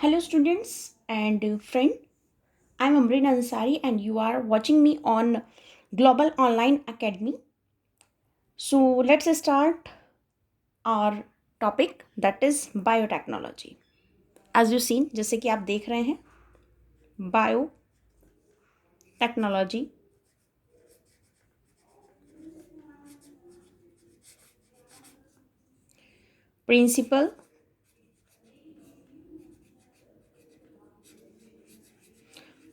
Hello, students and friend. I'm Amreen Ansari, and you are watching me on Global Online Academy. So let's start our topic, that is biotechnology. As you seen, जैसे कि आप देख रहे हैं, biotechnology, principle,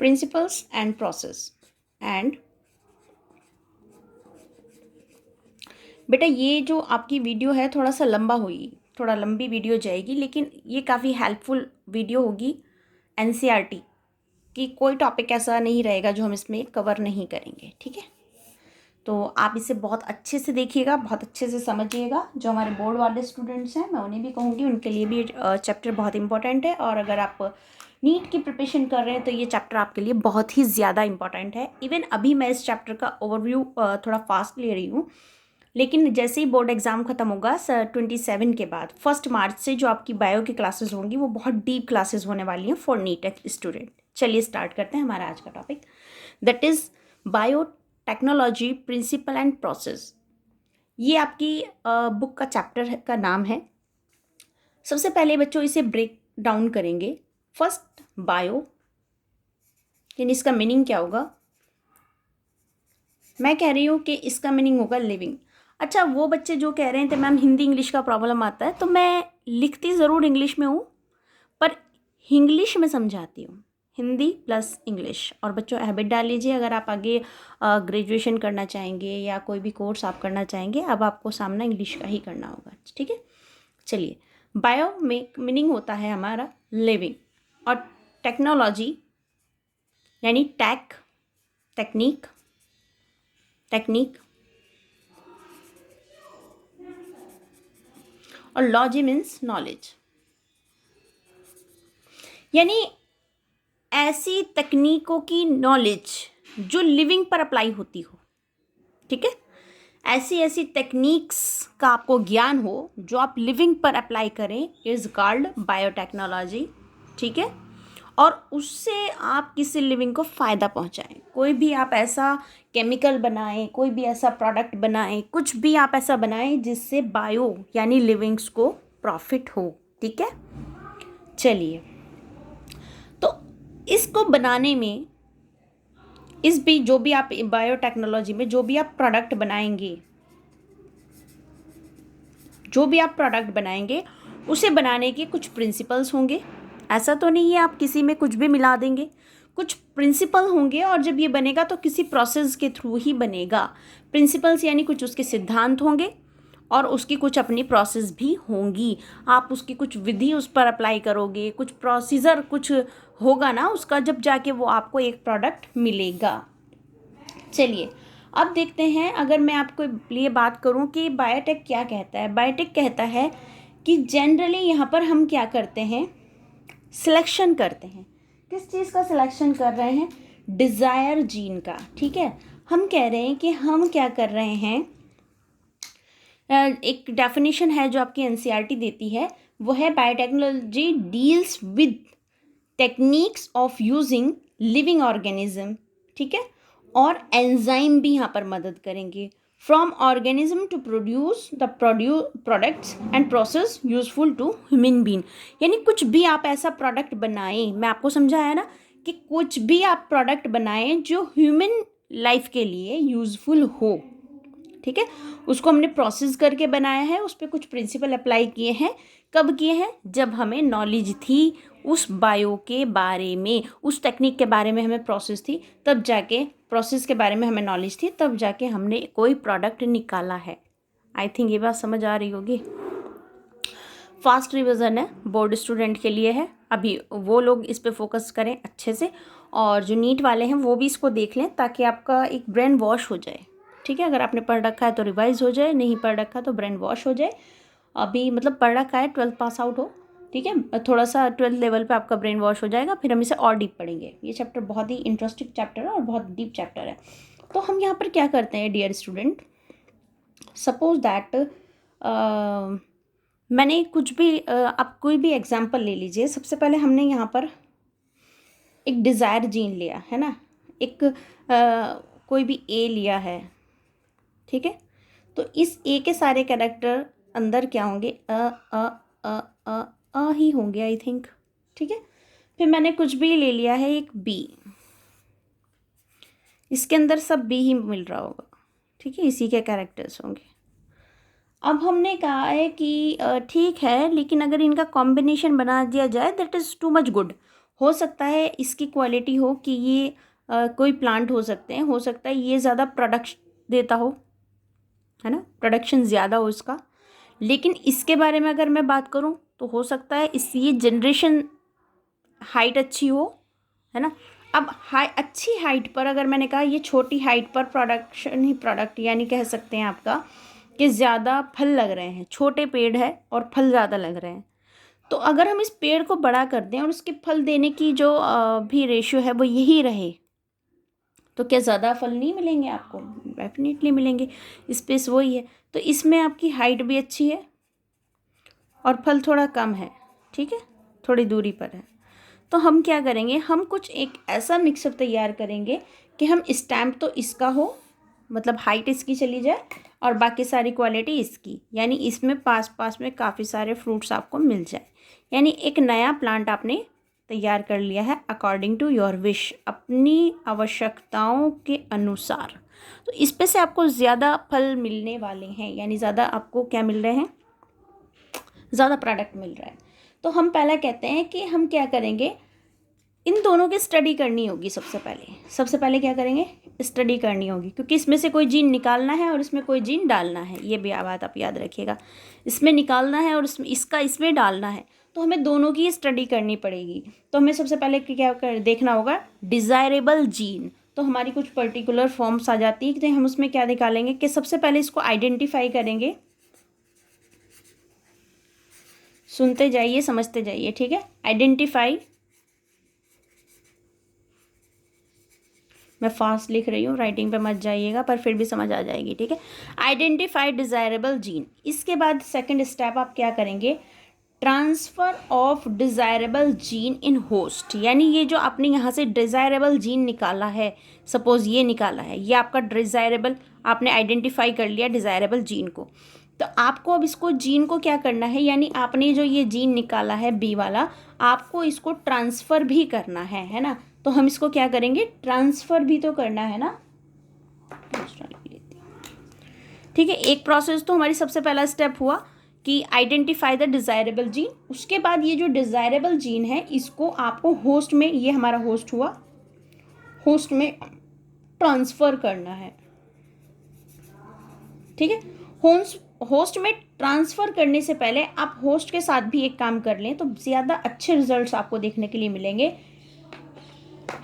principles and process. And बेटा ये जो आपकी वीडियो है थोड़ा सा लंबा होगी, थोड़ा लंबी वीडियो जाएगी, लेकिन ये काफ़ी हेल्पफुल वीडियो होगी एनसीईआरटी कि कोई टॉपिक ऐसा नहीं रहेगा जो हम इसमें कवर नहीं करेंगे। ठीक है, तो आप इसे बहुत अच्छे से देखिएगा, बहुत अच्छे से समझिएगा। जो हमारे बोर्ड वाले स्टूडेंट्स हैं मैं उन्हें भी कहूँगी, उनके लिए भी चैप्टर बहुत इंपॉर्टेंट है। और अगर आप नीट की प्रिपरेशन कर रहे हैं तो ये चैप्टर आपके लिए बहुत ही ज़्यादा इंपॉर्टेंट है। इवन अभी मैं इस चैप्टर का ओवरव्यू थोड़ा फास्ट ले रही हूँ, लेकिन जैसे ही बोर्ड एग्ज़ाम ख़त्म होगा 27 के बाद 1 मार्च से जो आपकी बायो की क्लासेस होंगी वो बहुत डीप क्लासेस होने वाली हैं फॉर नीट स्टूडेंट। चलिए स्टार्ट करते हैं हमारा आज का topic, that is biotechnology principle and process. ये आपकी बुक का चैप्टर का नाम है। सबसे पहले बच्चों इसे ब्रेक डाउन करेंगे। फर्स्ट बायो, यानी इसका मीनिंग क्या होगा। मैं कह रही हूँ कि इसका मीनिंग होगा लिविंग। अच्छा, वो बच्चे जो कह रहे हैं तो मैम हिंदी इंग्लिश का प्रॉब्लम आता है, तो मैं लिखती ज़रूर इंग्लिश में हूँ पर इंग्लिश में समझाती हूँ, हिंदी प्लस इंग्लिश। और बच्चों हैबिट डाल लीजिए, अगर आप आगे ग्रेजुएशन करना चाहेंगे या कोई भी कोर्स आप करना चाहेंगे, अब आपको सामना इंग्लिश का ही करना होगा। ठीक है, चलिए। बायो में मीनिंग होता है हमारा लिविंग, और टेक्नोलॉजी यानी टेक्निक और लॉजी मीन्स नॉलेज, यानी ऐसी तकनीकों की नॉलेज जो लिविंग पर अप्लाई होती हो। ठीक है, ऐसी ऐसी टेक्निक्स का आपको ज्ञान हो जो आप लिविंग पर अप्लाई करें, इज़ कॉल्ड बायोटेक्नोलॉजी। ठीक है, और उससे आप किसी लिविंग को फ़ायदा पहुंचाएं। कोई भी आप ऐसा केमिकल बनाएं, कोई भी ऐसा प्रोडक्ट बनाएं, कुछ भी आप ऐसा बनाएं जिससे बायो यानी लिविंग्स को प्रॉफिट हो। ठीक है, चलिए। तो इसको बनाने में इस भी जो भी आप बायोटेक्नोलॉजी में जो भी आप प्रोडक्ट बनाएंगे उसे बनाने के कुछ प्रिंसिपल्स होंगे। ऐसा तो नहीं है आप किसी में कुछ भी मिला देंगे, कुछ प्रिंसिपल होंगे, और जब ये बनेगा तो किसी प्रोसेस के थ्रू ही बनेगा। प्रिंसिपल्स यानी कुछ उसके सिद्धांत होंगे और उसकी कुछ अपनी प्रोसेस भी होंगी। आप उसकी कुछ विधि उस पर अप्लाई करोगे, कुछ प्रोसीजर कुछ होगा ना उसका, जब जाके वो आपको एक प्रोडक्ट मिलेगा। चलिए अब देखते हैं, अगर मैं आपको लिए बात करूं कि बायोटेक क्या कहता है। बायोटेक कहता है कि जनरली यहाँ पर हम क्या करते हैं, सिलेक्शन करते हैं। किस चीज़ का सिलेक्शन कर रहे हैं, डिज़ायर जीन का। ठीक है, हम कह रहे हैं कि हम क्या कर रहे हैं, एक डेफिनेशन है जो आपकी एनसीईआरटी देती है, वो है biotechnology deals with techniques of using living organism. ठीक है, और एंजाइम भी यहाँ पर मदद करेंगे from organism to produce the products and process useful to human being. यानी कुछ भी आप ऐसा प्रोडक्ट बनाएं, मैं आपको समझाया ना कि कुछ भी आप प्रोडक्ट बनाएं जो ह्यूमन लाइफ के लिए यूजफुल हो। ठीक है, उसको हमने प्रोसेस करके बनाया है, उस पर कुछ प्रिंसिपल अप्लाई किए हैं। कब किए हैं, जब हमें नॉलेज थी उस बायो के बारे में, उस टेक्निक के बारे में हमें प्रोसेस थी, तब जाके प्रोसेस के बारे में हमें नॉलेज थी, तब जाके हमने कोई प्रोडक्ट निकाला है। आई थिंक ये बात समझ आ रही होगी। फास्ट रिवीजन है, बोर्ड स्टूडेंट के लिए है, अभी वो लोग इस पे फोकस करें अच्छे से, और जो नीट वाले हैं वो भी इसको देख लें ताकि आपका एक ब्रेन वॉश हो जाए। ठीक है, अगर आपने पढ़ रखा है तो रिवाइज हो जाए, नहीं पढ़ रखा तो ब्रेन वॉश हो जाए। अभी मतलब पढ़ रखा है, 12th पास आउट हो, ठीक है, थोड़ा सा 12th लेवल पे आपका ब्रेन वॉश हो जाएगा, फिर हम इसे और डीप पढ़ेंगे। ये चैप्टर बहुत ही इंटरेस्टिंग चैप्टर है और बहुत डीप चैप्टर है। तो हम यहाँ पर क्या करते हैं डियर स्टूडेंट, सपोज दैट मैंने कुछ भी आप कोई भी एग्जांपल ले लीजिए। सबसे पहले हमने यहाँ पर एक डिज़ायर जीन लिया है ना, एक कोई भी ए लिया है, ठीक है। तो इस ए के सारे कैरेक्टर अंदर क्या होंगे, अ अ अ ही होंगे आई थिंक, ठीक है। फिर मैंने कुछ भी ले लिया है एक बी, इसके अंदर सब बी ही मिल रहा होगा, ठीक है, इसी के कैरेक्टर्स होंगे। अब हमने कहा है कि ठीक है, लेकिन अगर इनका कॉम्बिनेशन बना दिया जाए that is too much good. हो सकता है इसकी क्वालिटी हो कि ये कोई प्लांट हो सकते हैं, हो सकता है ये ज़्यादा प्रोडक्शन देता हो, है ना, प्रोडक्शन ज़्यादा हो इसका। लेकिन इसके बारे में अगर मैं बात करूं तो हो सकता है इस ये जनरेशन हाइट अच्छी हो, है ना। अब अच्छी हाइट पर, अगर मैंने कहा ये छोटी हाइट पर प्रोडक्शन ही प्रोडक्ट, यानी कह सकते हैं आपका कि ज़्यादा फल लग रहे हैं, छोटे पेड़ है और फल ज़्यादा लग रहे हैं। तो अगर हम इस पेड़ को बड़ा कर दें और उसके फल देने की जो भी रेशियो है वो यही रहे, तो क्या ज़्यादा फल नहीं मिलेंगे आपको? डेफिनेटली मिलेंगे। स्पेस वही है, तो इसमें आपकी हाइट भी अच्छी है और फल थोड़ा कम है, ठीक है, थोड़ी दूरी पर है। तो हम क्या करेंगे, हम कुछ एक ऐसा मिक्सअप तैयार करेंगे कि हम स्टैम्प तो इसका हो, मतलब हाइट इसकी चली जाए और बाकी सारी क्वालिटी इसकी, यानी इसमें पास पास में काफ़ी सारे फ्रूट्स आपको मिल जाए। यानी एक नया प्लांट आपने तैयार कर लिया है अकॉर्डिंग टू योर विश, अपनी आवश्यकताओं के अनुसार। तो इस पे से आपको ज़्यादा फल मिलने वाले हैं, यानी ज़्यादा आपको क्या मिल रहे हैं, ज़्यादा प्रोडक्ट मिल रहा है। तो हम पहला कहते हैं कि हम क्या करेंगे, इन दोनों की स्टडी करनी होगी। सबसे पहले क्या करेंगे, स्टडी करनी होगी, क्योंकि इसमें से कोई जीन निकालना है और इसमें कोई जीन डालना है, ये भी बात आप याद रखिएगा। इसमें निकालना है और इसमें डालना है, तो हमें दोनों की स्टडी करनी पड़ेगी। तो हमें सबसे पहले क्या देखना होगा, डिज़ायरेबल जीन। तो हमारी कुछ पर्टिकुलर फॉर्म्स आ जाती है कि हम उसमें क्या निकालेंगे कि सबसे पहले इसको आइडेंटिफाई करेंगे। सुनते जाइए, समझते जाइए, ठीक है। आइडेंटिफाई, मैं फास्ट लिख रही हूँ, राइटिंग पे मत जाइएगा, पर फिर भी समझ आ जाएगी, ठीक है। Identify desirable gene. इसके बाद सेकंड स्टेप आप क्या करेंगे, transfer of desirable gene in host. यानी ये जो आपने यहाँ से डिज़ायरेबल जीन निकाला है, सपोज़ ये निकाला है, ये आपका डिज़ायरेबल, आपने आइडेंटिफाई कर लिया डिज़ायरेबल जीन को। तो आपको अब इसको जीन को क्या करना है, यानी आपने जो ये जीन निकाला है बी वाला, आपको इसको ट्रांसफ़र भी करना है ना। तो हम इसको क्या करेंगे, ट्रांसफ़र भी तो करना है ना, ठीक है। एक प्रोसेस तो हमारी सबसे पहला स्टेप हुआ कि आइडेंटिफाई द डिज़ायरेबल जीन। उसके बाद ये जो डिज़ायरेबल जीन है इसको आपको होस्ट में, ये हमारा होस्ट हुआ, होस्ट में ट्रांसफ़र करना है, ठीक है। होस्ट में ट्रांसफ़र करने से पहले आप होस्ट के साथ भी एक काम कर लें तो ज़्यादा अच्छे रिजल्ट्स आपको देखने के लिए मिलेंगे।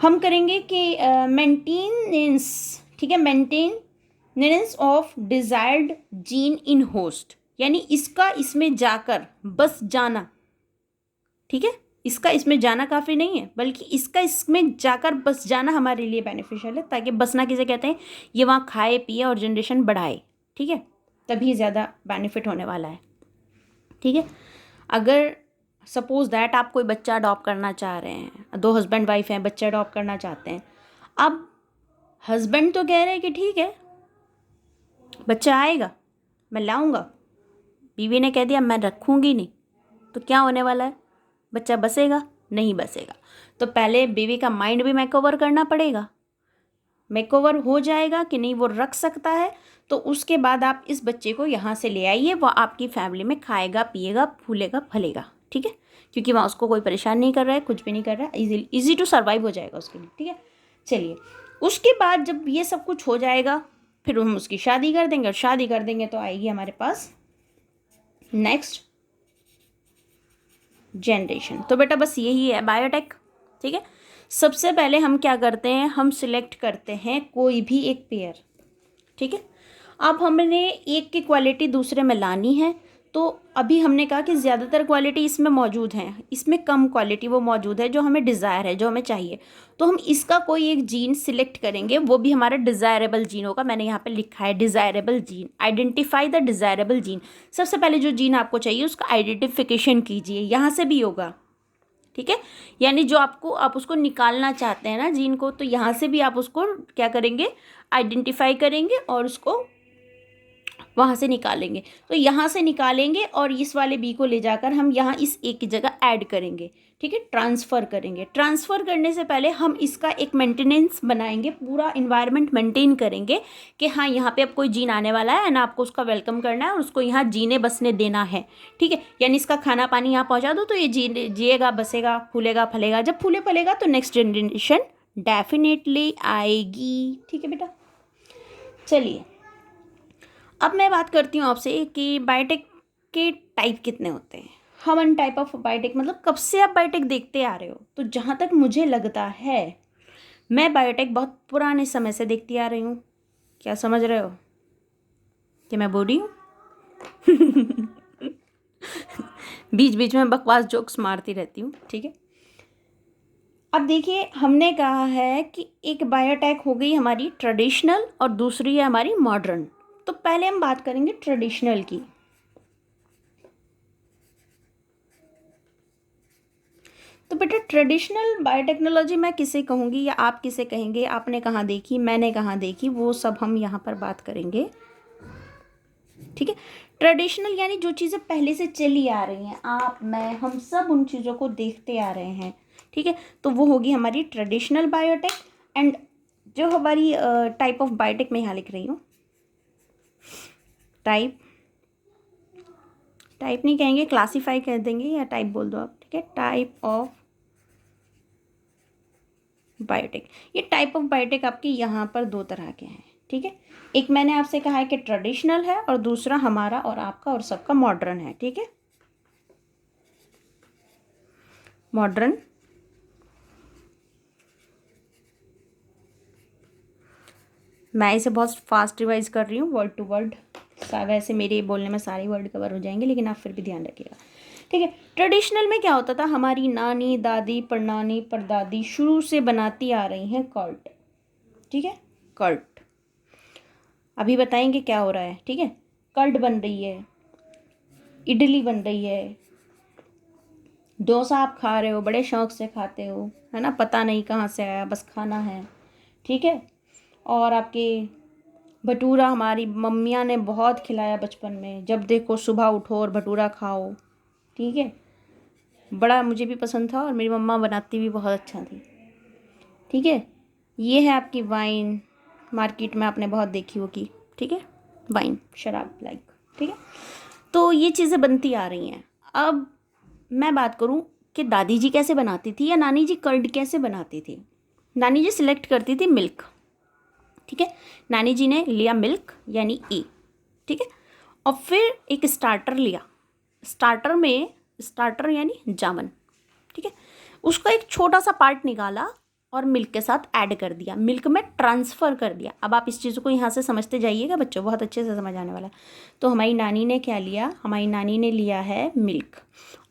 हम करेंगे कि मेंटेनेंस, ठीक है, maintenance of desired gene in host, यानी इसका इसमें जाकर बस जाना, ठीक है। इसका इसमें जाना काफ़ी नहीं है, बल्कि इसका इसमें जाकर बस जाना हमारे लिए बेनिफिशियल है, ताकि बसना किसे कहते हैं, ये वहाँ खाए पिए और जनरेशन बढ़ाए, ठीक है, तभी ज़्यादा बेनिफिट होने वाला है, ठीक है। अगर सपोज दैट आप कोई बच्चा अडॉप्ट करना चाह रहे हैं, दो हस्बैंड वाइफ हैं, बच्चा अडॉप्ट करना चाहते हैं। अब हस्बैंड तो कह रहे हैं कि ठीक है बच्चा आएगा, मैं लाऊंगा, बीवी ने कह दिया मैं रखूंगी नहीं, तो क्या होने वाला है, बच्चा बसेगा नहीं बसेगा। तो पहले बीवी का माइंड भी मेकओवर करना पड़ेगा, मेकओवर हो जाएगा कि नहीं वो रख सकता है, तो उसके बाद आप इस बच्चे को यहाँ से ले आइए, वो आपकी फैमिली में खाएगा पिएगा फूलेगा फलेगा, ठीक है, क्योंकि वहाँ उसको कोई परेशान नहीं कर रहा है, कुछ भी नहीं कर रहा है, इजी टू सर्वाइव हो जाएगा उसके लिए, ठीक है। चलिए, उसके बाद जब ये सब कुछ हो जाएगा फिर हम उसकी शादी कर देंगे, और शादी कर देंगे तो आएगी हमारे पास नेक्स्ट जनरेशन। तो बेटा बस यही है बायोटेक, ठीक है। सबसे पहले हम क्या करते हैं, हम सिलेक्ट करते हैं कोई भी एक पेयर, ठीक है। अब हमने एक की क्वालिटी दूसरे में लानी है, तो अभी हमने कहा कि ज़्यादातर क्वालिटी इसमें मौजूद हैं, इसमें कम क्वालिटी वो मौजूद है जो हमें डिज़ायर है, जो हमें चाहिए। तो हम इसका कोई एक जीन सिलेक्ट करेंगे, वो भी हमारा डिज़ायरेबल जीन होगा। मैंने यहाँ पे लिखा है desirable gene, identify the desirable gene. सबसे पहले जो जीन आपको चाहिए उसका आइडेंटिफिकेशन कीजिए, यहाँ से भी होगा, ठीक है। यानी जो आप उसको निकालना चाहते हैं ना जीन को, तो यहाँ से भी आप उसको क्या करेंगे, आइडेंटिफाई करेंगे और उसको वहाँ से निकालेंगे। तो यहाँ से निकालेंगे और इस वाले बी को ले जाकर हम यहाँ इस ए की जगह ऐड करेंगे, ठीक है, ट्रांसफ़र करेंगे। ट्रांसफ़र करने से पहले हम इसका एक मेंटेनेंस बनाएंगे, पूरा इन्वायरमेंट मेंटेन करेंगे कि हाँ यहाँ पे अब कोई जीन आने वाला है ना, आपको उसका वेलकम करना है और उसको यहाँ जीने बसने देना है, ठीक है। यानी इसका खाना पानी यहाँ पहुँचा दो तो ये जिएगा, बसेगा, फूलेगा, फलेगा। जब फूले फलेगा तो नेक्स्ट जनरेशन डेफिनेटली आएगी, ठीक है बेटा। चलिए अब मैं बात करती हूँ आपसे कि बायोटेक के टाइप कितने होते हैं। वन टाइप ऑफ बायोटेक, मतलब कब से आप बायोटेक देखते आ रहे हो? तो जहाँ तक मुझे लगता है मैं बायोटेक बहुत पुराने समय से देखती आ रही हूँ। क्या समझ रहे हो कि मैं बोल रही हूँ? बीच बीच में बकवास जोक्स मारती रहती हूँ, ठीक है। अब देखिए हमने कहा है कि एक बायोटेक हो गई हमारी ट्रेडिशनल और दूसरी है हमारी मॉडर्न। तो पहले हम बात करेंगे ट्रेडिशनल की। तो बेटा ट्रेडिशनल बायोटेक्नोलॉजी मैं किसे कहूँगी या आप किसे कहेंगे, आपने कहाँ देखी, मैंने कहाँ देखी, वो सब हम यहाँ पर बात करेंगे, ठीक है। ट्रेडिशनल यानी जो चीज़ें पहले से चली आ रही हैं, आप मैं हम सब उन चीज़ों को देखते आ रहे हैं, ठीक है। तो वो होगी हमारी ट्रेडिशनल बायोटेक। एंड जो हमारी टाइप ऑफ बायोटेक मैं यहाँ लिख रही हूँ, टाइप नहीं कहेंगे, क्लासीफाई कह देंगे या टाइप बोल दो आप, ठीक है। टाइप ऑफ बायोटेक, ये टाइप ऑफ बायोटेक आपके यहाँ पर दो तरह के हैं, ठीक है। एक मैंने आपसे कहा है कि ट्रेडिशनल है और दूसरा हमारा और आपका और सबका मॉडर्न है, ठीक है। मॉडर्न मैं इसे बहुत फास्ट रिवाइज कर रही हूँ वर्ड टू वर्ड, वैसे मेरे बोलने में सारे वर्ड कवर हो जाएंगे, लेकिन आप फिर भी ध्यान रखिएगा, ठीक है। ट्रेडिशनल में क्या होता था, हमारी नानी दादी परनानी परदादी शुरू से बनाती आ रही हैं कर्ट, ठीक है। कर्ट अभी बताएंगे क्या हो रहा है, ठीक है। कर्ट बन रही है, इडली बन रही है, डोसा आप खा रहे हो, बड़े शौक से खाते हो, है ना, पता नहीं कहाँ से आया, बस खाना है, ठीक है। और आपके भटूरा हमारी मम्मियाँ ने बहुत खिलाया बचपन में, जब देखो सुबह उठो और भटूरा खाओ, ठीक है। बड़ा मुझे भी पसंद था और मेरी मम्मा बनाती भी बहुत अच्छा थी, ठीक है। ये है आपकी वाइन, मार्केट में आपने बहुत देखी होगी, ठीक है, वाइन शराब लाइक, ठीक है। तो ये चीज़ें बनती आ रही हैं। अब मैं बात करूं कि दादी जी कैसे बनाती थी या नानी जी कर्ड कैसे बनाती थी। नानी जी सिलेक्ट करती थी मिल्क, ठीक है। नानी जी ने लिया मिल्क यानी ए, ठीक है। और फिर एक स्टार्टर लिया, स्टार्टर यानी जामन, ठीक है। उसका एक छोटा सा पार्ट निकाला और मिल्क के साथ ऐड कर दिया, मिल्क में ट्रांसफ़र कर दिया। अब आप इस चीज़ को यहाँ से समझते जाइएगा बच्चों, बहुत अच्छे से समझ आने वाला है। तो हमारी नानी ने क्या लिया, हमारी नानी ने लिया है मिल्क,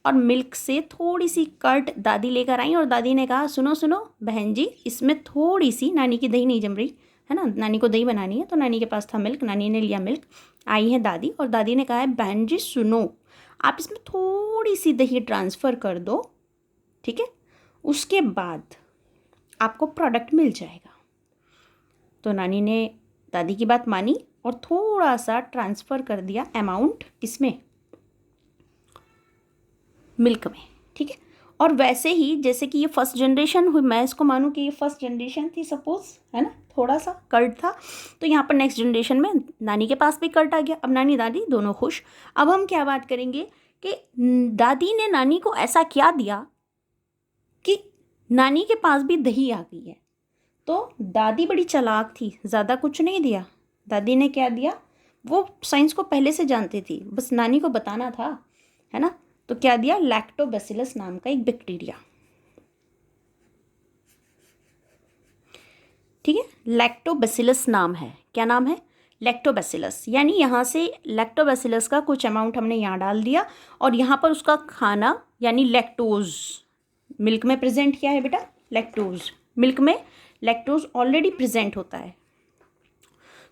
और मिल्क से थोड़ी सी कर्ड दादी लेकर आई और दादी ने कहा सुनो सुनो बहन जी, इसमें थोड़ी सी, नानी की दही नहीं जम रही है ना, नानी को दही बनानी है, तो नानी के पास था मिल्क, नानी ने लिया मिल्क, आई है दादी और दादी ने कहा है बहन जी सुनो, आप इसमें थोड़ी सी दही ट्रांसफ़र कर दो, ठीक है, उसके बाद आपको प्रोडक्ट मिल जाएगा। तो नानी ने दादी की बात मानी और थोड़ा सा ट्रांसफ़र कर दिया अमाउंट, किसमें, मिल्क में, ठीक है। और वैसे ही जैसे कि ये फर्स्ट जनरेशन हुई, मैं इसको मानूँ कि ये फर्स्ट जनरेशन थी सपोज, है ना, थोड़ा सा कर्ड था, तो यहाँ पर नेक्स्ट जनरेशन में नानी के पास भी कर्ड आ गया। अब नानी दादी दोनों खुश। अब हम क्या बात करेंगे कि दादी ने नानी को ऐसा क्या दिया कि नानी के पास भी दही आ गई है। तो दादी बड़ी चालाक थी, ज़्यादा कुछ नहीं दिया। दादी ने क्या दिया, वो साइंस को पहले से जानती थी, बस नानी को बताना था, है ना। तो क्या दिया, लैक्टोबैसिलस नाम का एक बैक्टीरिया, ठीक है, लैक्टोबैसिलस नाम है, क्या नाम है, लैक्टोबैसिलस, यानी यहाँ से लैक्टोबैसिलस का कुछ अमाउंट हमने यहाँ डाल दिया और यहाँ पर उसका खाना यानी लैक्टोज, मिल्क में प्रेजेंट क्या है बेटा, लैक्टोज, मिल्क में लैक्टोज ऑलरेडी प्रेजेंट होता है।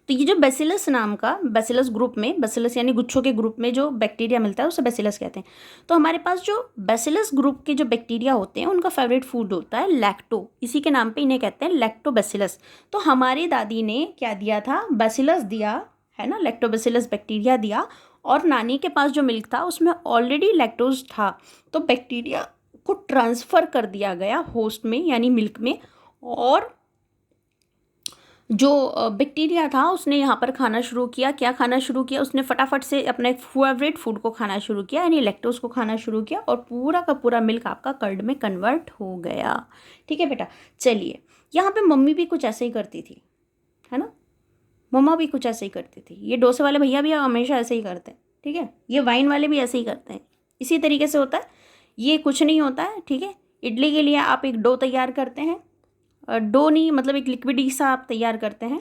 तो ये जो बैसिलस नाम का, बैसिलस ग्रुप में, बैसिलस यानी गुच्छों के ग्रुप में जो बैक्टीरिया मिलता है उसे बैसिलस कहते हैं। तो हमारे पास जो बैसिलस ग्रुप के जो बैक्टीरिया होते हैं उनका फेवरेट फूड होता है लैक्टो, इसी के नाम पे इन्हें कहते हैं लैक्टोबैसिलस। तो हमारी दादी ने क्या दिया था, बैसिलस दिया है ना, लैक्टोबैसिलस बैक्टीरिया दिया, और नानी के पास जो मिल्क था उसमें ऑलरेडी लैक्टोज था, तो बैक्टीरिया को ट्रांसफ़र कर दिया गया होस्ट में यानी मिल्क में, और जो बैक्टीरिया था उसने यहाँ पर खाना शुरू किया। क्या खाना शुरू किया, उसने फटाफट से अपने फेवरेट फूड को खाना शुरू किया, यानी लैक्टोज को खाना शुरू किया, और पूरा का पूरा मिल्क आपका कर्ड में कन्वर्ट हो गया। ठीक है बेटा, चलिए यहाँ पे मम्मी भी कुछ ऐसे ही करती थी, है ना, मम्मा भी कुछ ऐसे ही करती थी, ये डोसे वाले भैया भी हमेशा ऐसे ही करते हैं, ठीक है, ये वाइन वाले भी ऐसे ही करते हैं, इसी तरीके से होता है, ये कुछ नहीं होता है। ठीक है, इडली के लिए आप एक डो तैयार करते हैं, डो नहीं मतलब एक लिक्विड सा आप तैयार करते हैं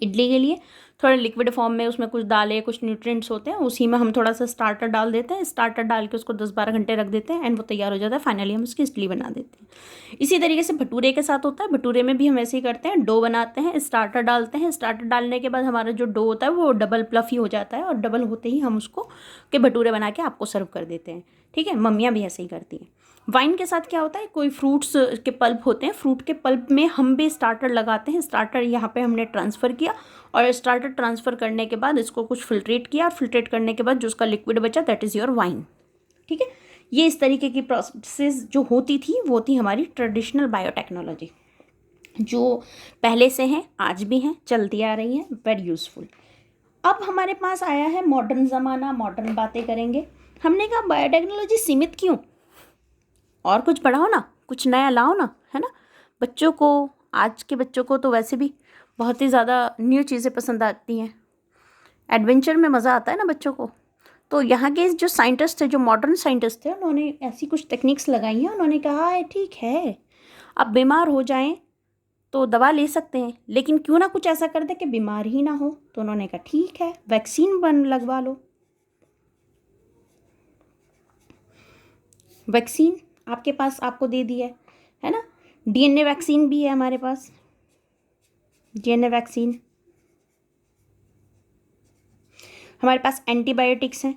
इडली के लिए, थोड़ा लिक्विड फॉर्म में, उसमें कुछ दालें कुछ न्यूट्रिएंट्स होते हैं, उसी में हम थोड़ा सा स्टार्टर डाल देते हैं, स्टार्टर डाल के उसको 10-12 घंटे रख देते हैं एंड वो तैयार हो जाता है, फाइनली हम उसकी इडली बना देते हैं। इसी तरीके से भटूरे के साथ होता है, भटूरे में भी हम ऐसे ही करते हैं, डो बनाते हैं, स्टार्टर डालते हैं, स्टार्टर डालने के बाद हमारा जो डो होता है वो डबल प्लफी हो जाता है, और डबल होते ही हम उसको के भटूरे बना के आपको सर्व कर देते हैं। ठीक है, मम्मियाँ भी ऐसे ही करती हैं। वाइन के साथ क्या होता है, कोई फ्रूट्स के पल्प होते हैं, फ्रूट के पल्प में हम भी स्टार्टर लगाते हैं, स्टार्टर यहाँ पे हमने ट्रांसफ़र किया, और स्टार्टर ट्रांसफ़र करने के बाद इसको कुछ फिल्ट्रेट किया, और फिल्ट्रेट करने के बाद जो उसका लिक्विड बचा दैट इज़ योर वाइन। ठीक है, ये इस तरीके की प्रोसेस जो होती थी वो थी हमारी ट्रेडिशनल बायोटेक्नोलॉजी, जो पहले से हैं, आज भी हैं, चलती आ रही हैं, वेरी यूज़फुल। अब हमारे पास आया है मॉडर्न ज़माना, मॉडर्न बातें करेंगे। हमने कहा बायोटेक्नोलॉजी सीमित क्यों, और कुछ बढ़ाओ ना, कुछ नया लाओ ना, है ना। बच्चों को, आज के बच्चों को तो वैसे भी बहुत ही ज़्यादा न्यू चीज़ें पसंद आती हैं, एडवेंचर में मज़ा आता है ना बच्चों को। तो यहाँ के जो साइंटिस्ट थे, जो मॉडर्न साइंटिस्ट थे, उन्होंने ऐसी कुछ टेक्निक्स लगाई हैं। उन्होंने कहा है ठीक है, अब बीमार हो जाएं तो दवा ले सकते हैं, लेकिन क्यों ना कुछ ऐसा कर दे कि बीमार ही ना हो। तो उन्होंने कहा ठीक है, वैक्सीन लगवा लो। वैक्सीन आपके पास आपको दे दी है ना। डीएनए वैक्सीन भी है हमारे पास, डीएनए वैक्सीन। हमारे पास एंटीबायोटिक्स हैं,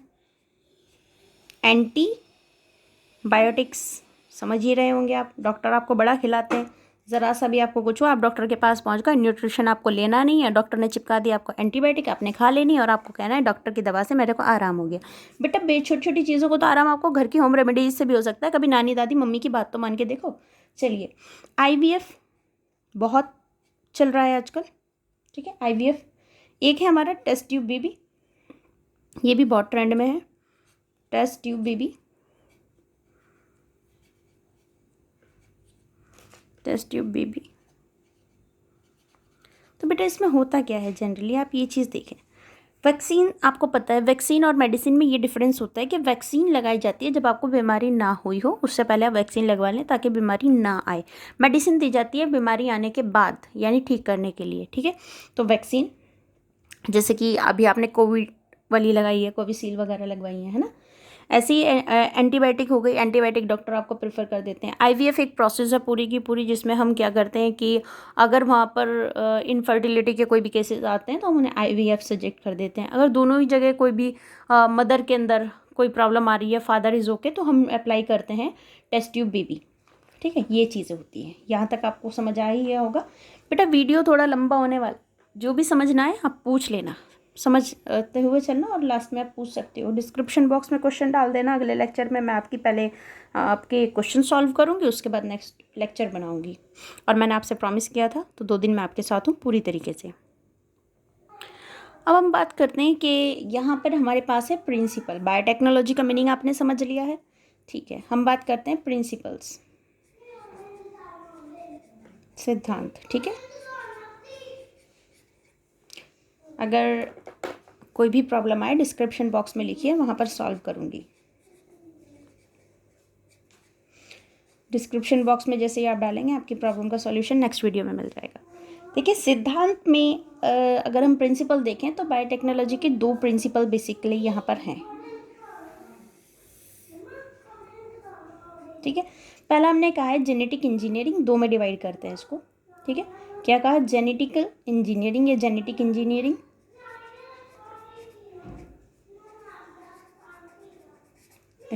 एंटीबायोटिक्स समझ ही रहे होंगे आप। डॉक्टर आपको बड़ा खिलाते हैं, ज़रा सा भी आपको कुछ हो, आप डॉक्टर के पास पहुंच गए, न्यूट्रिशन आपको लेना नहीं है, डॉक्टर ने चिपका दिया आपको एंटीबायोटिक, आपने खा लेनी और आपको कहना है डॉक्टर की दवा से मेरे को आराम हो गया। बेटा छोटी छोटी चीज़ों को तो आराम आपको घर की होम रेमेडीज से भी हो सकता है, कभी नानी दादी मम्मी की बात तो मान के देखो। चलिए, IVF बहुत चल रहा है आजकल। ठीक है, IVF एक है हमारा टेस्ट ट्यूब बेबी, ये भी बहुत ट्रेंड में है, test tube baby, test tube baby. तो बेटा इसमें होता क्या है, जनरली आप ये चीज़ देखें, वैक्सीन आपको पता है, वैक्सीन और मेडिसिन में ये डिफरेंस होता है कि वैक्सीन लगाई जाती है जब आपको बीमारी ना हुई हो, उससे पहले आप वैक्सीन लगवा लें ताकि बीमारी ना आए। मेडिसिन दी जाती है बीमारी आने के बाद, यानी ठीक करने के लिए। ठीक है, तो वैक्सीन जैसे कि अभी आपने कोविड वाली लगाई है, कोविशील्ड वगैरह लगवाई है ना, ऐसे ही एंटीबायोटिक हो गई, एंटीबायोटिक डॉक्टर आपको प्रेफर कर देते हैं। IVF एक प्रोसेस है पूरी की पूरी, जिसमें हम क्या करते हैं कि अगर वहाँ पर इनफर्टिलिटी के कोई भी केसेस आते हैं तो हम उन्हें IVF सजेक्ट कर देते हैं। अगर दोनों ही जगह कोई भी मदर के अंदर कोई प्रॉब्लम आ रही है, फादर इज़ ओके, तो हम अप्लाई करते हैं टेस्ट ट्यूब बेबी। ठीक है, ये चीज़ें होती हैं। यहाँ तक आपको समझ आ ही गया होगा। बेटा वीडियो थोड़ा लंबा होने वाला, जो भी समझना है आप पूछ लेना, समझते हुए चलना, और लास्ट में आप पूछ सकते हो। डिस्क्रिप्शन बॉक्स में क्वेश्चन डाल देना, अगले लेक्चर में मैं आपकी पहले आपके क्वेश्चन सॉल्व करूँगी, उसके बाद नेक्स्ट लेक्चर बनाऊँगी। और मैंने आपसे प्रॉमिस किया था, तो 2 दिन मैं आपके साथ हूँ पूरी तरीके से। अब हम बात करते हैं कि यहाँ पर हमारे पास है प्रिंसिपल। बायोटेक्नोलॉजी का मीनिंग आपने समझ लिया है, ठीक है। हम बात करते हैं प्रिंसिपल्स, सिद्धांत। ठीक है, अगर कोई भी प्रॉब्लम आए डिस्क्रिप्शन बॉक्स में लिखिए, वहाँ पर सॉल्व करूँगी। डिस्क्रिप्शन बॉक्स में जैसे ही आप डालेंगे आपकी प्रॉब्लम का सॉल्यूशन नेक्स्ट वीडियो में मिल जाएगा। देखिए सिद्धांत में अगर हम प्रिंसिपल देखें तो बायोटेक्नोलॉजी के 2 प्रिंसिपल बेसिकली यहाँ पर हैं, ठीक है। पहला हमने कहा है जेनेटिक इंजीनियरिंग, 2 में डिवाइड करते हैं इसको, ठीक है। क्या कहा? जेनेटिकल इंजीनियरिंग या जेनेटिक इंजीनियरिंग।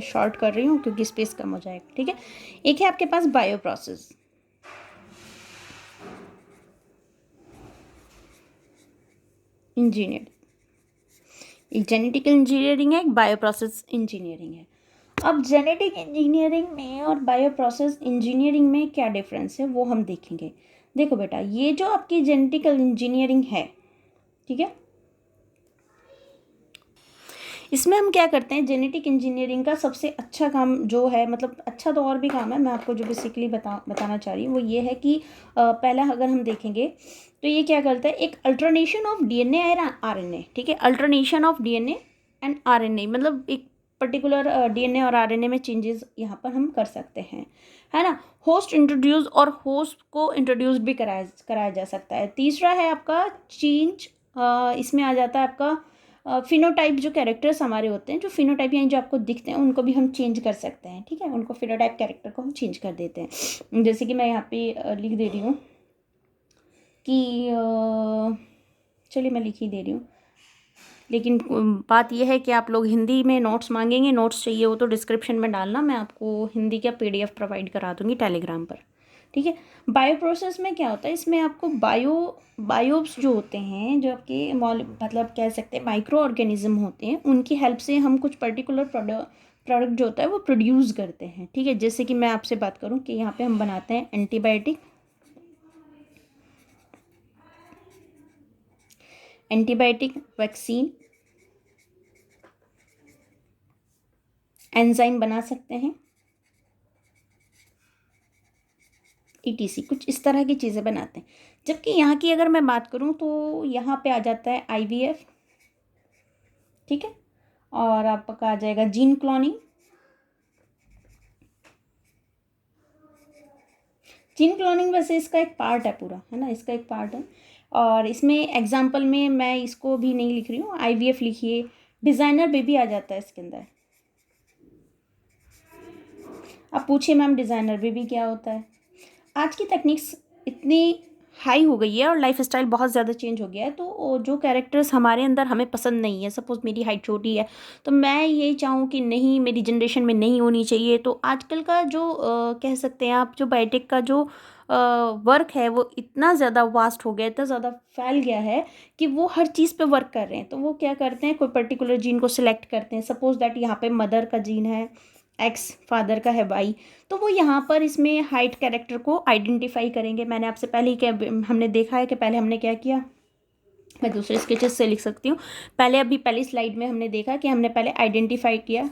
शॉर्ट कर रही हूँ क्योंकि स्पेस कम हो जाएगा, ठीक है। एक है आपके पास बायो प्रोसेस, इंजीनियरिंग, एक जेनेटिकल इंजीनियरिंग है, एक बायो प्रोसेस इंजीनियरिंग है। अब जेनेटिक इंजीनियरिंग में और बायो प्रोसेस इंजीनियरिंग में क्या डिफरेंस है वो हम देखेंगे। देखो बेटा, ये जो आपकी जेनेटिकल इंजीनियरिंग है, ठीक है, इसमें हम क्या करते हैं, जेनेटिक इंजीनियरिंग का सबसे अच्छा काम जो है, मतलब अच्छा तो और भी काम है, मैं आपको जो बेसिकली बताना चाह रही हूँ वो ये है कि पहला अगर हम देखेंगे तो ये क्या करता है, एक अल्टरनेशन ऑफ डीएनए और आरएनए, ठीक है। Alternation of DNA and RNA, मतलब एक पर्टिकुलर डीएनए और आरएनए में चेंजेस यहाँ पर हम कर सकते हैं, है ना। होस्ट इंट्रोड्यूस और होस्ट को इंट्रोड्यूस भी कराया जा सकता है। तीसरा है आपका चेंज, इसमें आ जाता है आपका फिनोटाइप, जो कैरेक्टर्स हमारे होते हैं, जो फिनोटाइप यानी जो आपको दिखते हैं उनको भी हम चेंज कर सकते हैं, ठीक है। उनको फिनोटाइप कैरेक्टर को हम चेंज कर देते हैं। जैसे कि मैं यहाँ पे लिख दे रही हूँ कि चलिए मैं लिख ही दे रही हूँ, लेकिन बात यह है कि आप लोग हिंदी में नोट्स मांगेंगे, नोट्स चाहिए हो तो डिस्क्रिप्शन में डालना, मैं आपको हिंदी का पीडीएफ प्रोवाइड करा दूँगी टेलीग्राम पर, ठीक है। बायो प्रोसेस में क्या होता है, इसमें आपको बायोब्स जो होते हैं, जो आपके मतलब कह सकते हैं माइक्रो ऑर्गेनिज्म होते हैं, उनकी हेल्प से हम कुछ पर्टिकुलर प्रोडक्ट जो होता है वो प्रोड्यूस करते हैं, ठीक है। जैसे कि मैं आपसे बात करूं कि यहाँ पे हम बनाते हैं एंटीबायोटिक वैक्सीन, एंजाइम बना सकते हैं, ईटीसी, कुछ इस तरह की चीज़ें बनाते हैं। जबकि यहाँ की अगर मैं बात करूँ तो यहाँ पे आ जाता है आईवीएफ, ठीक है, और आपका आ जाएगा जीन क्लोनिंग। जीन क्लोनिंग वैसे इसका एक पार्ट है पूरा, है ना, इसका एक पार्ट है। और इसमें एग्जाम्पल में मैं इसको भी नहीं लिख रही हूँ, आईवीएफ लिखिए, डिज़ाइनर बेबी आ जाता है इसके अंदर। अब पूछिए मैम डिज़ाइनर बेबी क्या होता है। आज की टेक्निक्स इतनी हाई हो गई है और लाइफ स्टाइल बहुत ज़्यादा चेंज हो गया है, तो जो कैरेक्टर्स हमारे अंदर हमें पसंद नहीं है, सपोज़ मेरी हाइट छोटी है तो मैं ये चाहूँ कि नहीं मेरी जनरेशन में नहीं होनी चाहिए, तो आजकल का जो कह सकते हैं आप, जो बायोटेक का जो वर्क है वो इतना ज़्यादा वास्ट हो गया, इतना ज़्यादा फैल गया है कि वो हर चीज़ पे वर्क कर रहे हैं। तो वो क्या करते हैं, कोई पर्टिकुलर जीन को सिलेक्ट करते हैं, सपोज़ दैट यहाँ पे मदर का जीन है एक्स, फादर का है वाई, तो वो यहाँ पर इसमें हाइट कैरेक्टर को आइडेंटिफाई करेंगे। मैंने आपसे पहले ही क्या हमने देखा है कि पहले हमने क्या किया, मैं दूसरे स्केचेस से लिख सकती हूँ। पहली स्लाइड में हमने देखा कि हमने पहले आइडेंटिफाई किया,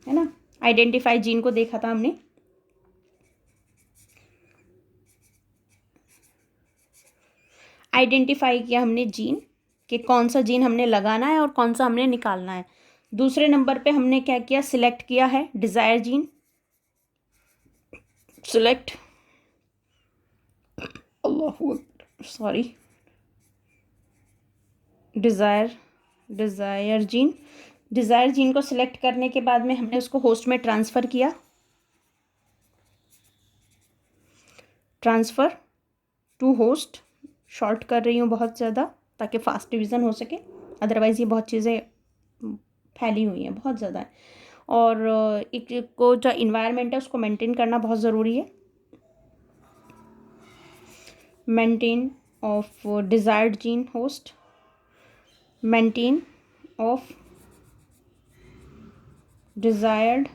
है ना, आइडेंटिफाई जीन को देखा था हमने, आइडेंटिफाई किया हमने जीन कि कौन सा जीन हमने लगाना है और कौन सा हमने निकालना है। दूसरे नंबर पे हमने क्या किया, सिलेक्ट किया है desire gene, select, sorry, desire gene को सिलेक्ट करने के बाद में हमने उसको होस्ट में ट्रांसफ़र किया, ट्रांसफ़र टू होस्ट, शॉर्ट कर रही हूँ बहुत ज़्यादा ताकि फास्ट डिवीज़न हो सके, अदरवाइज़ ये बहुत चीज़ें फैली हुई हैं बहुत ज़्यादा है। और एक को जो इन्वायरमेंट है उसको मेंटेन करना बहुत ज़रूरी है, maintain of desired gene host, maintain of desired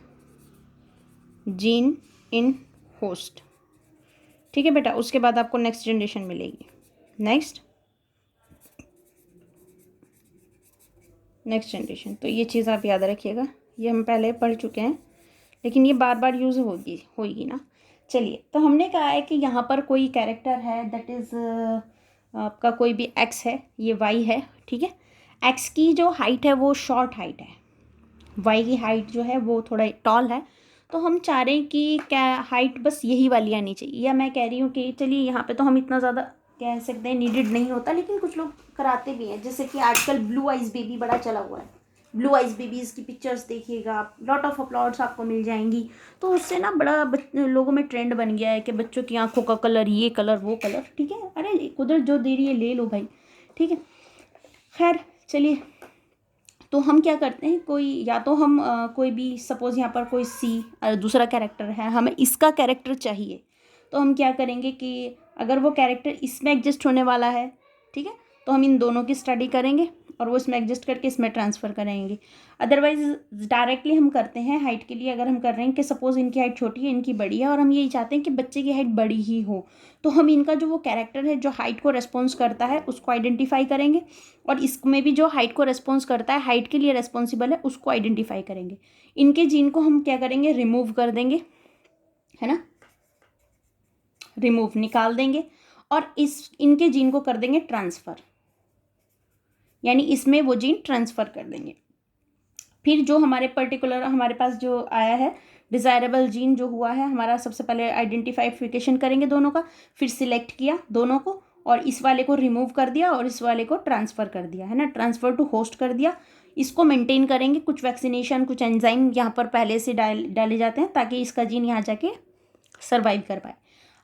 gene in host, ठीक है बेटा। उसके बाद आपको नेक्स्ट जनरेशन मिलेगी, नेक्स्ट जनरेशन। तो ये चीज़ आप याद रखिएगा, ये हम पहले पढ़ चुके हैं लेकिन ये बार बार यूज़ होगी ना। चलिए, तो हमने कहा है कि यहाँ पर कोई कैरेक्टर है दैट इज़ आपका कोई भी एक्स है, ये वाई है, ठीक है। एक्स की जो हाइट है वो शॉर्ट हाइट है, वाई की हाइट जो है वो थोड़ा टॉल है। तो हम चाह रहे हैं कि क्या हाइट बस यही वाली आनी चाहिए, या मैं कह रही हूँ कि चलिए यहाँ पे तो हम इतना ज़्यादा कह सकते हैं नीडेड नहीं होता, लेकिन कुछ लोग कराते भी हैं। जैसे कि आजकल ब्लू आइज बेबी बड़ा चला हुआ है, ब्लू आइज बेबीज़ की पिक्चर्स देखिएगा आप, लॉट ऑफ अपलोड्स आपको मिल जाएंगी। तो उससे ना बड़ा लोगों में ट्रेंड बन गया है कि बच्चों की आंखों का कलर, ये कलर वो कलर, ठीक है, अरे कुदरत जो दे रही है ले लो भाई, ठीक है। खैर चलिए, तो हम क्या करते हैं, कोई या तो हम कोई भी सपोज़ यहाँ पर कोई सी दूसरा कैरेक्टर है, हमें इसका कैरेक्टर चाहिए, तो हम क्या करेंगे कि अगर वो कैरेक्टर इसमें एडजस्ट होने वाला है, ठीक है, तो हम इन दोनों की स्टडी करेंगे और वो इसमें एडजस्ट करके इसमें ट्रांसफ़र करेंगे। अदरवाइज डायरेक्टली हम करते हैं हाइट के लिए, अगर हम कर रहे हैं कि सपोज़ इनकी हाइट छोटी है, इनकी बड़ी है, और हम यही चाहते हैं कि बच्चे की हाइट बड़ी ही हो, तो हम इनका जो वो कैरेक्टर है जो हाइट को रेस्पॉन्स करता है उसको आइडेंटिफाई करेंगे, और इसमें भी जो हाइट को रेस्पॉन्स करता है, हाइट के लिए रेस्पॉन्सिबल है, उसको आइडेंटिफाई करेंगे। इनके जीन को हम क्या करेंगे, रिमूव कर देंगे, है ना, रिमूव निकाल देंगे, और इनके जीन को कर देंगे ट्रांसफ़र, यानी इसमें वो जीन ट्रांसफ़र कर देंगे। फिर जो हमारे पर्टिकुलर हमारे पास जो आया है डिज़ायरेबल जीन जो हुआ है हमारा, सबसे पहले आइडेंटिफाइफिकेशन करेंगे दोनों का, फिर सिलेक्ट किया दोनों को, और इस वाले को रिमूव कर दिया और इस वाले को ट्रांसफ़र कर दिया, है ना, ट्रांसफ़र टू होस्ट कर दिया। इसको मेंटेन करेंगे, कुछ वैक्सीनेशन, कुछ एंजाइम यहाँ पर पहले से डाले जाते हैं ताकि इसका जीन यहाँ जाके सर्वाइव कर पाए।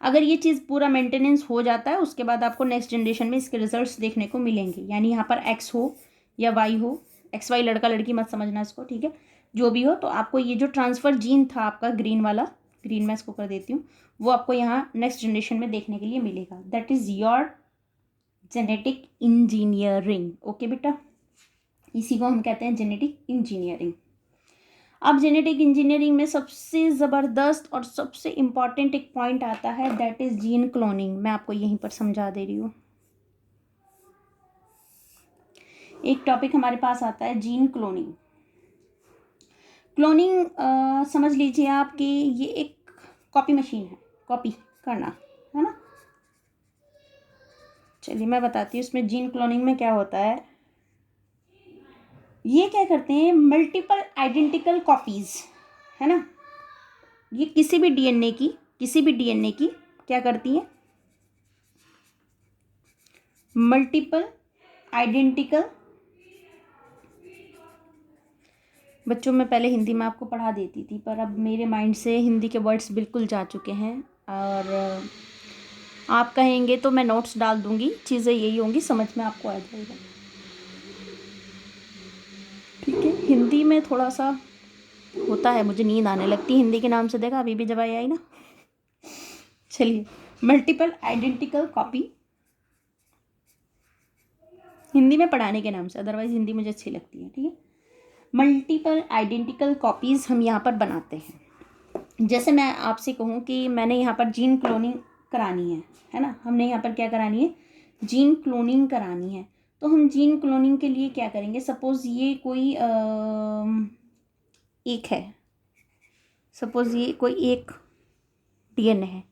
अगर ये चीज़ पूरा मेंटेनेंस हो जाता है, उसके बाद आपको नेक्स्ट जनरेशन में इसके रिजल्ट्स देखने को मिलेंगे, यानी यहाँ पर एक्स हो या वाई हो, एक्स वाई लड़का लड़की मत समझना इसको, ठीक है, जो भी हो, तो आपको ये जो ट्रांसफ़र जीन था आपका ग्रीन वाला, ग्रीन मैं इसको कर देती हूँ, वो आपको यहाँ नेक्स्ट जनरेशन में देखने के लिए मिलेगा। That is your genetic engineering. Okay बेटा, इसी को हम कहते हैं जेनेटिक इंजीनियरिंग। अब जेनेटिक इंजीनियरिंग में सबसे ज़बरदस्त और सबसे इम्पॉर्टेंट एक पॉइंट आता है, दैट इज़ जीन क्लोनिंग। मैं आपको यहीं पर समझा दे रही हूँ। एक टॉपिक हमारे पास आता है जीन क्लोनिंग। क्लोनिंग समझ लीजिए आप कि ये एक कॉपी मशीन है, कॉपी करना, है ना। चलिए मैं बताती हूँ इसमें जीन क्लोनिंग में क्या होता है। ये क्या करते हैं, मल्टीपल आइडेंटिकल कॉपीज़, है ना, ये किसी भी डीएनए की क्या करती है, मल्टीपल आइडेंटिकल। बच्चों में पहले हिंदी में आपको पढ़ा देती थी, पर अब मेरे माइंड से हिंदी के वर्ड्स बिल्कुल जा चुके हैं, और आप कहेंगे तो मैं नोट्स डाल दूंगी, चीज़ें यही होंगी, समझ में आपको आ जाएगा, ठीक है। हिंदी में थोड़ा सा होता है, मुझे नींद आने लगती है हिंदी के नाम से, देखा अभी भी जब आई ना। चलिए, मल्टीपल आइडेंटिकल कॉपी हिंदी में पढ़ाने के नाम से, अदरवाइज हिंदी मुझे अच्छी लगती है, ठीक है। मल्टीपल आइडेंटिकल कॉपीज़ हम यहाँ पर बनाते हैं। जैसे मैं आपसे कहूँ कि मैंने यहाँ पर जीन क्लोनिंग करानी है ना, हमने यहाँ पर क्या करानी है, जीन क्लोनिंग करानी है। तो हम जीन क्लोनिंग के लिए क्या करेंगे, सपोज़ ये कोई एक है, सपोज़ ये कोई एक डीएनए है,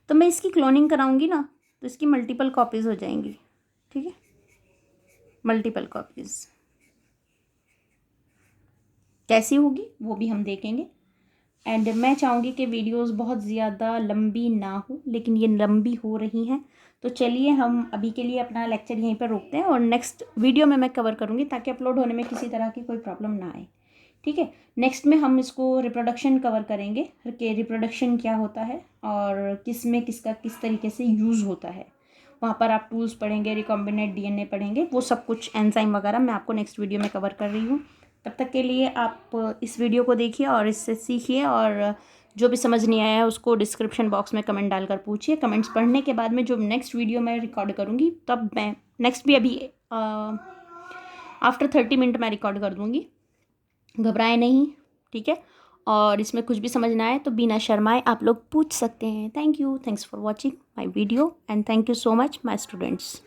तो मैं इसकी क्लोनिंग कराऊंगी ना, तो इसकी मल्टीपल कॉपीज़ हो जाएंगी, ठीक है, मल्टीपल कॉपीज़ कैसी होगी वो भी हम देखेंगे। एंड मैं चाहूँगी कि वीडियोस बहुत ज़्यादा लंबी ना हो, लेकिन ये लंबी हो रही हैं, तो चलिए हम अभी के लिए अपना लेक्चर यहीं पर रोकते हैं, और नेक्स्ट वीडियो में मैं कवर करूँगी ताकि अपलोड होने में किसी तरह की कोई प्रॉब्लम ना आए, ठीक है। नेक्स्ट में हम इसको रिप्रोडक्शन कवर करेंगे कि रिप्रोडक्शन क्या होता है और किस में किसका किस तरीके से यूज़ होता है, वहाँ पर आप टूल्स पढ़ेंगे, रिकॉम्बिनेंट डीएनए पढ़ेंगे, वो सब कुछ एंजाइम वगैरह मैं आपको नेक्स्ट वीडियो में कवर कर रही हूँ। तब तक के लिए आप इस वीडियो को देखिए और इससे सीखिए, और जो भी समझ नहीं आया है उसको डिस्क्रिप्शन बॉक्स में कमेंट डालकर पूछिए। कमेंट्स पढ़ने के बाद में जो नेक्स्ट वीडियो मैं रिकॉर्ड करूँगी, तब मैं नेक्स्ट भी अभी आफ्टर 30 मिनट मैं रिकॉर्ड कर दूँगी, घबराएं नहीं, ठीक है। और इसमें कुछ भी समझ ना आए तो बिना शर्माए आप लोग पूछ सकते हैं। Thanks for watching my video, and thank you so much my students.